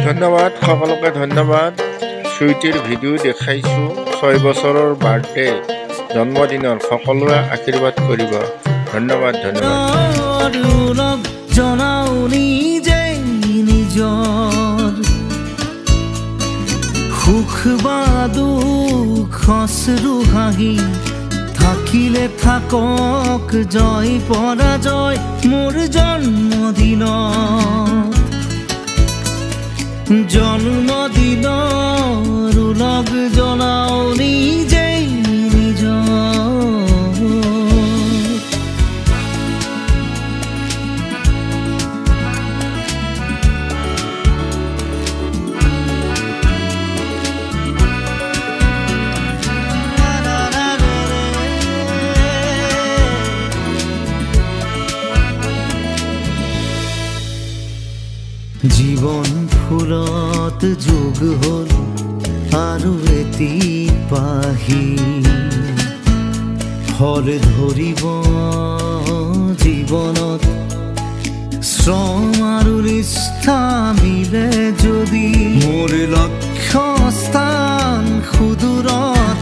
ধন্যবাদ সকলকে ধন্যবাদ সুইটিৰ ভিডিঅ' দেখাইছো 6 বছৰৰ বাৰ্থডে জন্মদিনৰ সকলোৱে আশীৰ্বাদ কৰিব ধন্যবাদ জনাওনি যে নিজৰ সুখ বা দুখ হসৰু হাঁহি থাকিলে থাকক জয় পৰাজয় মোৰ জন্মদিনৰ উলগ জনাও নিজেই জীৱন ফুলত যোগ হ'ল আৰু এটি পাহি ফল ধৰিব জীৱনত শ্ৰম আৰু নিষ্ঠা মিলে যদি মোৰ লক্ষ্য স্থান সুদূৰত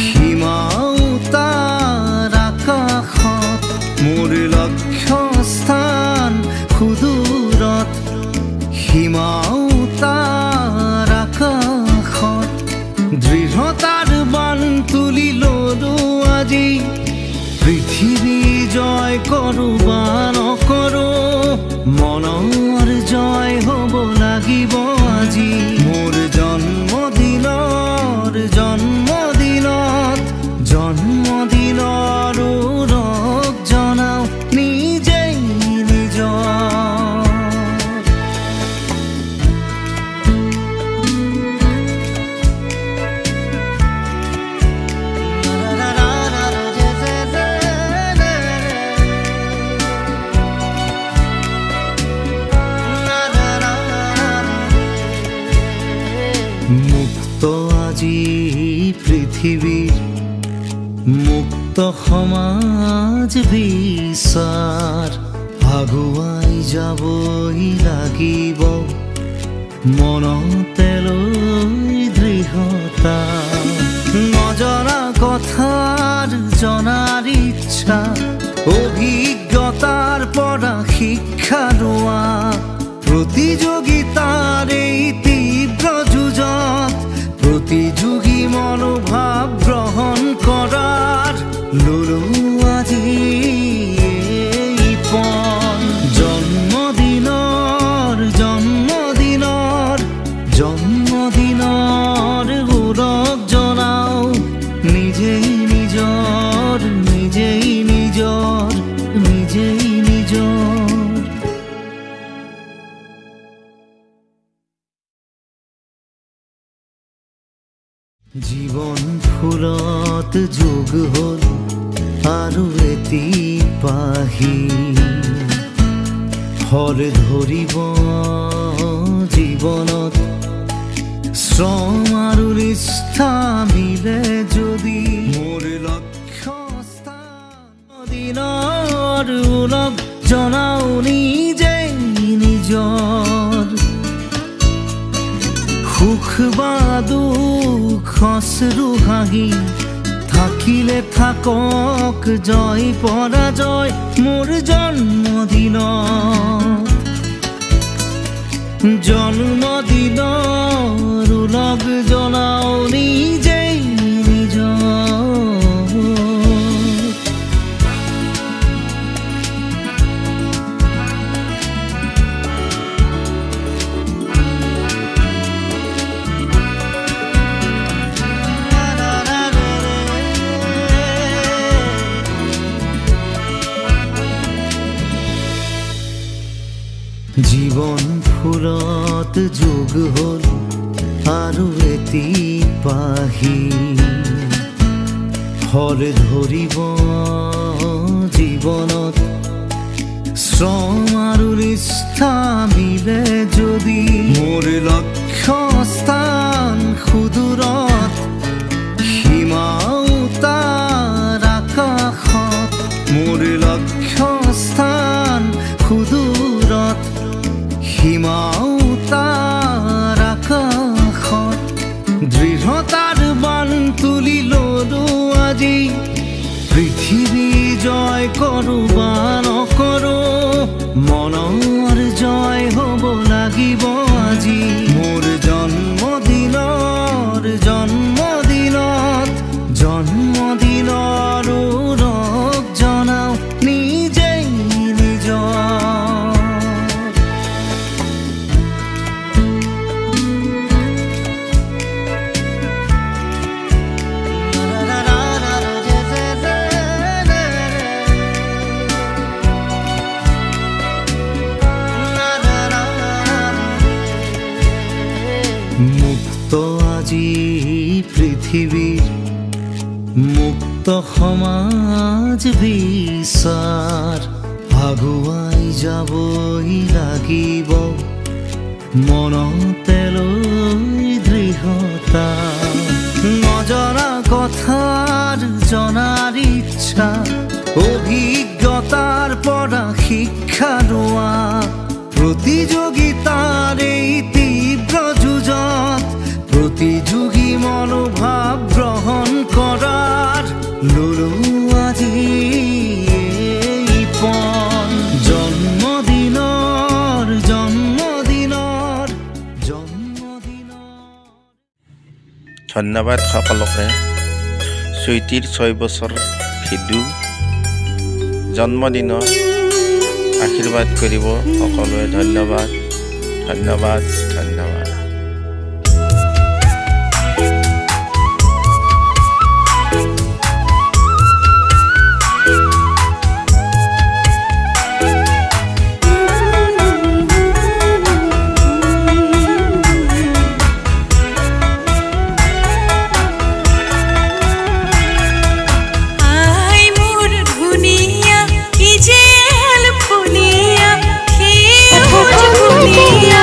সীমাও তাৰ আকাশত মোৰ লক্ষ্য স্থান সুদূৰত সীমাও তাৰ আকাশত দৃঢ়তাৰ বান তুলি ললো আজি পৃথিৱী জয় কৰো বা নকৰো মনৰ জয় হ'ব লাগিব আজি মোৰ জন্মদিনৰ উলগ জনাও নিজেই মুক্ত আজি পৃথিৱীৰ মুক্ত সমাজ বিচাৰ আগুৱাই যাবই লাগিব মনতে লৈ দৃঢ়তা নজনা কথাৰ জনাৰ ইচ্ছা অভিজ্ঞতাৰ পৰা শিক্ষা লোৱা প্ৰতিযোগিতাৰ এই তীব্ৰ যুঁজত প্ৰতিযোগী মনোভাৱ গ্ৰহণ কৰাৰ ললো আজি এই পণ জন্মদিনৰ উলগ জনাও নিজেই নিজৰ জীৱন ফুলত যোগ হ'ল আৰু এটি পাহি ফল ধৰিব জীৱনত শ্ৰম আৰু নিষ্ঠা মিলে যদি মোৰ লক্ষ্য স্থানৰ উলগ জনাও নিজেই নিজৰ সুখ বা দুখ হসৰু হাঁহি থাকিলে থাকক জয় পৰাজয় মোৰ জন্মদিনৰ উলগ জনাও নিজেই জীৱন ফুলত যোগ হ'ল আৰু এটি পাহি ফল ধৰিব জীৱনত শ্ৰম আৰু নিষ্ঠা মিলে যদি মোৰ লক্ষ্য স্থান সুদূৰত সীমাও তাৰ আকাশত মোৰ লক্ষ্য স্থান সুদূৰত সীমাও তাৰ নকৰো বা নকৰো মনৰ জয় হ'ব লাগিব আজি মোৰ জন্মদিনত জন্মদিনৰ ৰব জনাও নিজেই নিজৰ মুক্ত আজি পৃথিৱীৰ মুক্ত সমাজ বিচাৰ আগুৱাই যাবই লাগিব মনতে লৈ দৃঢ়তা নজনা কথাৰ জনাৰ ইচ্ছা অভিজ্ঞতাৰ পৰা শিক্ষা লোৱা প্ৰতিযোগিতাৰ এই তীব্ৰ যুঁজত প্ৰতিযোগী মনোভাৱ গ্ৰহণ কৰাৰ ললো আজি এই পণ জন্মদিনৰ ধন্যবাদ সকলোকে চুইটিৰ 6 বছৰ ভিডিঅ' জন্মদিনত আশীৰ্বাদ কৰিব সকলোৱে ধন্যবাদ ফুলিয়া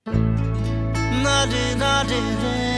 না ৰে